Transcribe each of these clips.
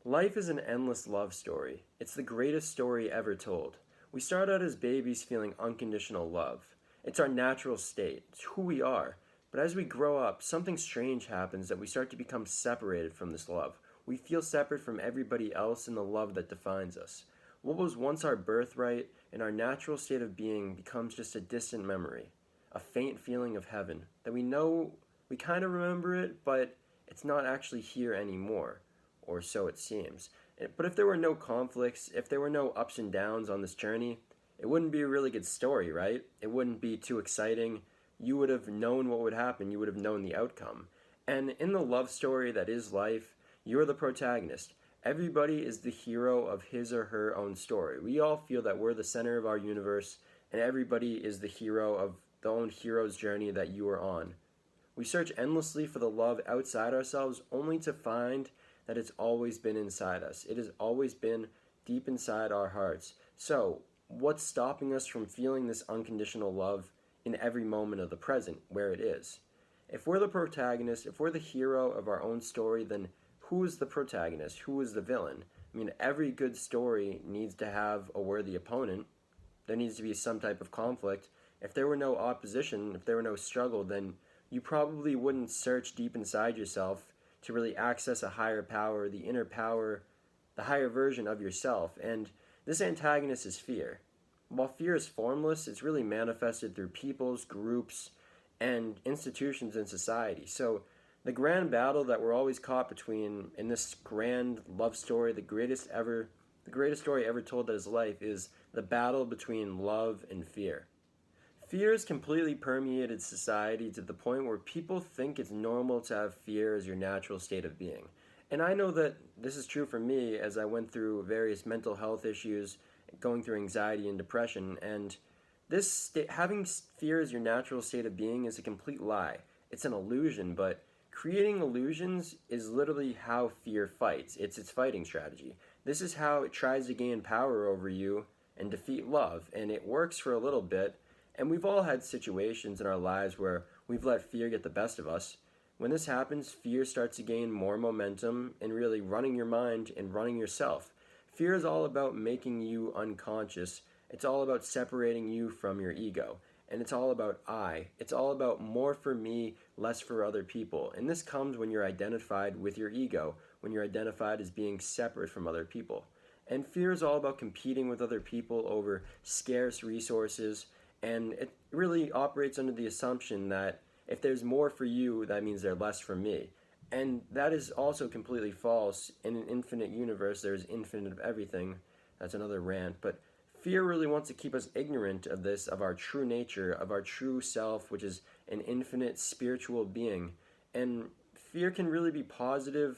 Life is an endless love story. It's the greatest story ever told. We start out as babies feeling unconditional love. It's our natural state, it's who we are. But as we grow up, something strange happens that we start to become separated from this love. We feel separate from everybody else in the love that defines us. What was once our birthright and our natural state of being becomes just a distant memory, a faint feeling of heaven that we know we kind of remember it, but it's not actually here anymore, or so it seems. But if there were no conflicts, if there were no ups and downs on this journey, it wouldn't be a really good story, right? It wouldn't be too exciting. You would have known what would happen, you would have known the outcome. And in the love story that is life, you're the protagonist. Everybody is the hero of his or her own story. We all feel that we're the center of our universe, and everybody is the hero of the own hero's journey that you are on. We search endlessly for the love outside ourselves only to find that it's always been inside us. It has always been deep inside our hearts. So, what's stopping us from feeling this unconditional love in every moment of the present, where it is? If we're the protagonist, if we're the hero of our own story, then who is the protagonist? Who is the villain? I mean, every good story needs to have a worthy opponent. There needs to be some type of conflict. If there were no opposition, if there were no struggle, then you probably wouldn't search deep inside yourself to really access a higher power, the inner power, the higher version of yourself. And this antagonist is fear. While fear is formless, it's really manifested through peoples, groups, and institutions in society. So the grand battle that we're always caught between in this grand love story, the greatest story ever told that is life, is the battle between love and fear. Fear has completely permeated society to the point where people think it's normal to have fear as your natural state of being. And I know that this is true for me as I went through various mental health issues, going through anxiety and depression, and having fear as your natural state of being is a complete lie. It's an illusion, but creating illusions is literally how fear fights. It's its fighting strategy. This is how it tries to gain power over you and defeat love, and it works for a little bit. And we've all had situations in our lives where we've let fear get the best of us. When this happens, fear starts to gain more momentum and really running your mind and running yourself. Fear is all about making you unconscious. It's all about separating you from your ego. And it's all about I. It's all about more for me, less for other people. And this comes when you're identified with your ego, when you're identified as being separate from other people. And fear is all about competing with other people over scarce resources. And it really operates under the assumption that if there's more for you, that means there's less for me. And that is also completely false. In an infinite universe, there's infinite of everything. That's another rant. But fear really wants to keep us ignorant of this, of our true nature, of our true self, which is an infinite spiritual being. And fear can really be positive.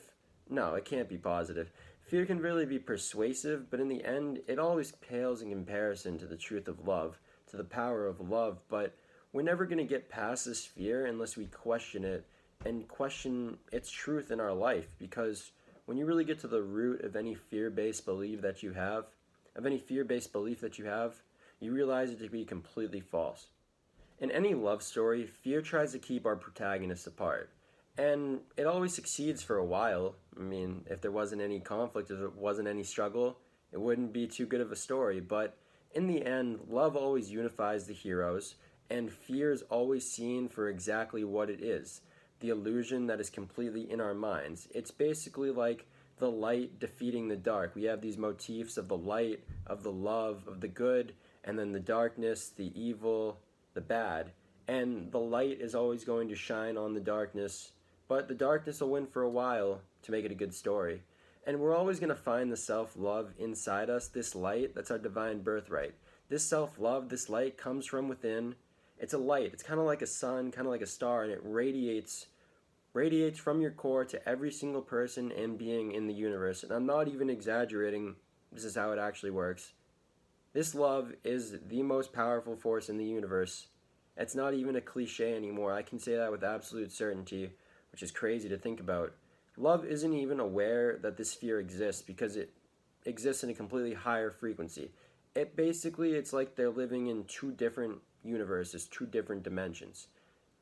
No, it can't be positive. Fear can really be persuasive, but in the end, it always pales in comparison to the truth of love, to the power of love. But we're never going to get past this fear unless we question it and question its truth in our life, because when you really get to the root of any fear-based belief that you have, you realize it to be completely false. In any love story, fear tries to keep our protagonists apart. And it always succeeds for a while. I mean, if there wasn't any conflict, if there wasn't any struggle, it wouldn't be too good of a story. But in the end, love always unifies the heroes, and fear is always seen for exactly what it is, the illusion that is completely in our minds. It's basically like the light defeating the dark. We have these motifs of the light, of the love, of the good, and then the darkness, the evil, the bad. And the light is always going to shine on the darkness, but the darkness will win for a while to make it a good story. And we're always going to find the self-love inside us, this light, that's our divine birthright. This self-love, this light comes from within. It's a light. It's kind of like a sun, kind of like a star, and it radiates from your core to every single person and being in the universe. And I'm not even exaggerating. This is how it actually works. This love is the most powerful force in the universe. It's not even a cliche anymore. I can say that with absolute certainty, which is crazy to think about. Love isn't even aware that this fear exists because it exists in a completely higher frequency. It's like they're living in two different universes, two different dimensions.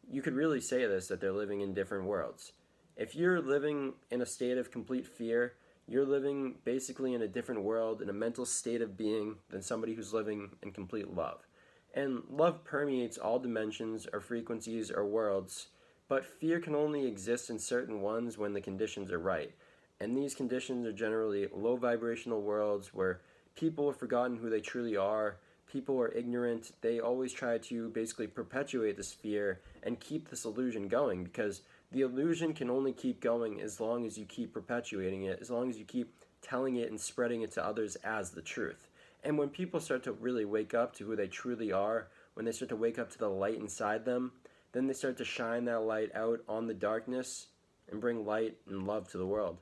You could really say this, that they're living in different worlds. If you're living in a state of complete fear, You're living basically in a different world, in a mental state of being, than somebody who's living in complete love. And love permeates all dimensions or frequencies or worlds, but fear can only exist in certain ones when the conditions are right. And these conditions are generally low vibrational worlds where people have forgotten who they truly are, people are ignorant, they always try to basically perpetuate this fear and keep this illusion going, because the illusion can only keep going as long as you keep perpetuating it, as long as you keep telling it and spreading it to others as the truth. And when people start to really wake up to who they truly are, when they start to wake up to the light inside them, then they start to shine that light out on the darkness and bring light and love to the world.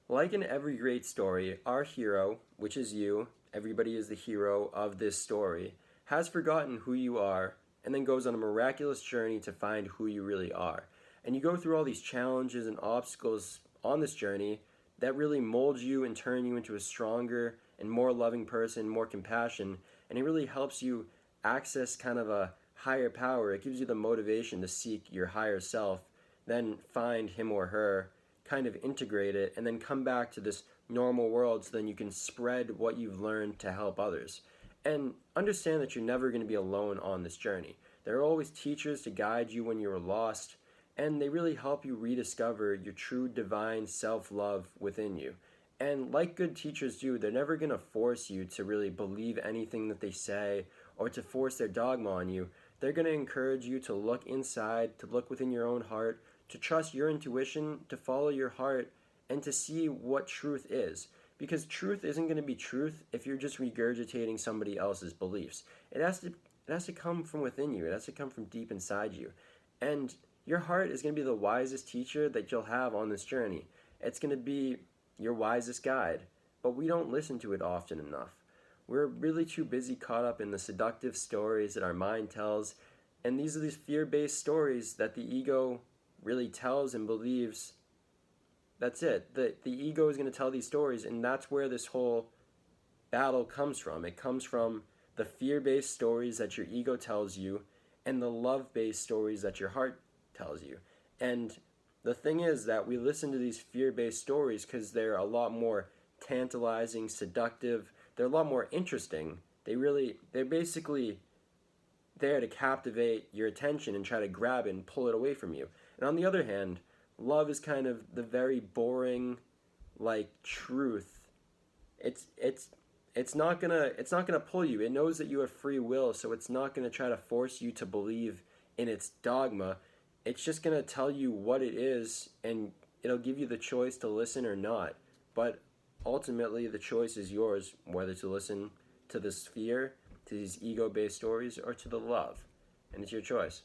Like in every great story, our hero, which is you, everybody is the hero of this story, has forgotten who you are and then goes on a miraculous journey to find who you really are. And you go through all these challenges and obstacles on this journey that really mold you and turn you into a stronger and more loving person, more compassion, and it really helps you access kind of a higher power. It gives you the motivation to seek your higher self, then find him or her, kind of integrate it, and then come back to this normal world so then you can spread what you've learned to help others. And understand that you're never going to be alone on this journey. There are always teachers to guide you when you're lost, and they really help you rediscover your true divine self-love within you. And like good teachers do, they're never going to force you to really believe anything that they say or to force their dogma on you. They're going to encourage you to look inside, to look within your own heart, to trust your intuition, to follow your heart, and to see what truth is. Because truth isn't going to be truth if you're just regurgitating somebody else's beliefs. It has to come from within you. It has to come from deep inside you. And your heart is going to be the wisest teacher that you'll have on this journey. It's going to be your wisest guide, but we don't listen to it often enough. We're really too busy caught up in the seductive stories that our mind tells, and these are these fear-based stories that the ego really tells and believes. That's it. The ego is going to tell these stories, and that's where this whole battle comes from. It comes from the fear-based stories that your ego tells you and the love-based stories that your heart tells you. And the thing is that we listen to these fear-based stories because they're a lot more tantalizing, seductive. They're a lot more interesting. They're basically there to captivate your attention and try to grab it and pull it away from you. And on the other hand, love is kind of the very boring, like, truth. It's not gonna pull you. It knows that you have free will, so it's not gonna try to force you to believe in its dogma. It's just going to tell you what it is, and it'll give you the choice to listen or not. But ultimately, the choice is yours, whether to listen to this fear, to these ego-based stories, or to the love. And it's your choice.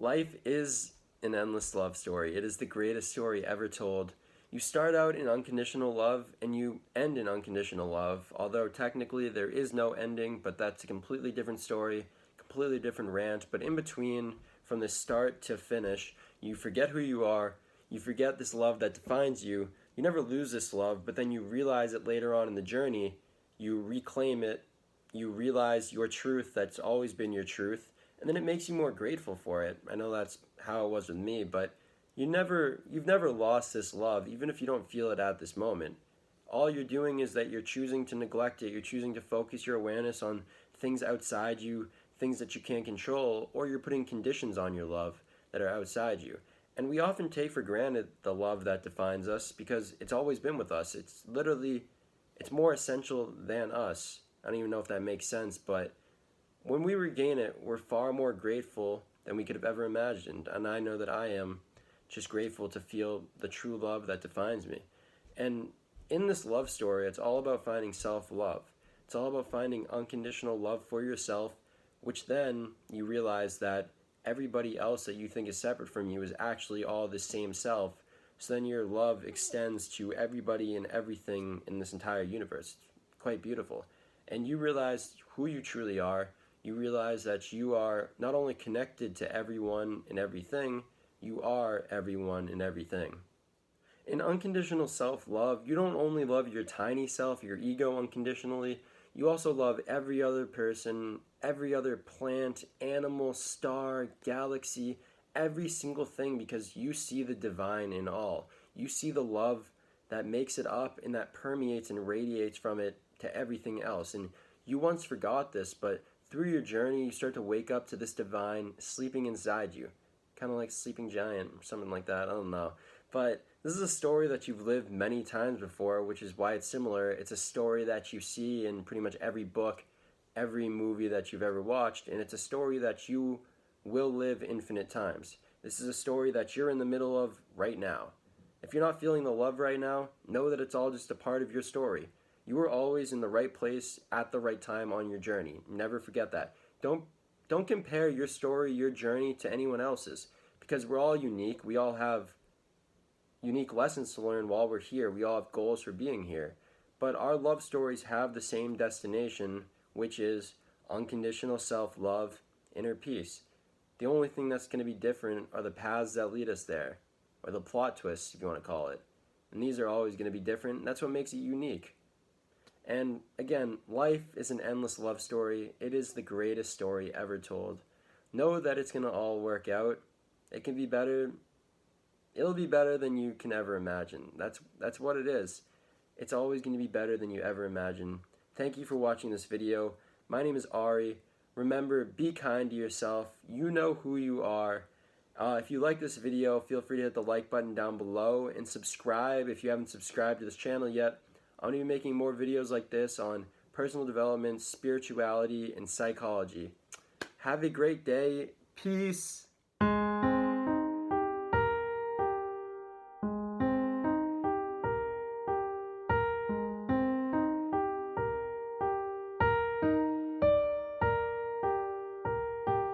Life is an endless love story. It is the greatest story ever told. You start out in unconditional love, and you end in unconditional love. Although technically there is no ending, but that's a completely different story, completely different rant. But in between, from the start to finish, you forget who you are, you forget this love that defines you, you never lose this love, but then you realize it later on in the journey, you reclaim it, you realize your truth that's always been your truth, and then it makes you more grateful for it. I know that's how it was with me, but you've never lost this love, even if you don't feel it at this moment. All you're doing is that you're choosing to neglect it, you're choosing to focus your awareness on things outside you, things that you can't control, or you're putting conditions on your love that are outside you. And we often take for granted the love that defines us because it's always been with us. It's more essential than us. I don't even know if that makes sense, but when we regain it, we're far more grateful than we could have ever imagined. And I know that I am just grateful to feel the true love that defines me. And in this love story, it's all about finding self-love. It's all about finding unconditional love for yourself, which then you realize that everybody else that you think is separate from you is actually all the same self. So then your love extends to everybody and everything in this entire universe. It's quite beautiful. And you realize who you truly are. You realize that you are not only connected to everyone and everything, you are everyone and everything. In unconditional self-love, you don't only love your tiny self, your ego unconditionally, you also love every other person, every other plant, animal, star, galaxy, every single thing, because you see the divine in all. You see the love that makes it up and that permeates and radiates from it to everything else. And you once forgot this, but through your journey, you start to wake up to this divine sleeping inside you. Kind of like Sleeping Giant or something like that. I don't know. But this is a story that you've lived many times before, which is why it's similar. It's a story that you see in pretty much every book, every movie that you've ever watched, and it's a story that you will live infinite times. This is a story that you're in the middle of right now. If you're not feeling the love right now, know that it's all just a part of your story. You are always in the right place at the right time on your journey. Never forget that. Don't compare your story, your journey to anyone else's, because we're all unique. We all have unique lessons to learn while we're here. We all have goals for being here. But our love stories have the same destination, which is unconditional self-love, inner peace. The only thing that's going to be different are the paths that lead us there, or the plot twists, if you want to call it. And these are always going to be different, and that's what makes it unique. And again, life is an endless love story. It is the greatest story ever told. Know that it's going to all work out. It can be better. It'll be better than you can ever imagine. That's what it is. It's always going to be better than you ever imagine. Thank you for watching this video. My name is Ari. Remember, be kind to yourself. You know who you are. If you like this video, feel free to hit the like button down below and subscribe if you haven't subscribed to this channel yet. I'm going to be making more videos like this on personal development, spirituality, and psychology. Have a great day. Peace.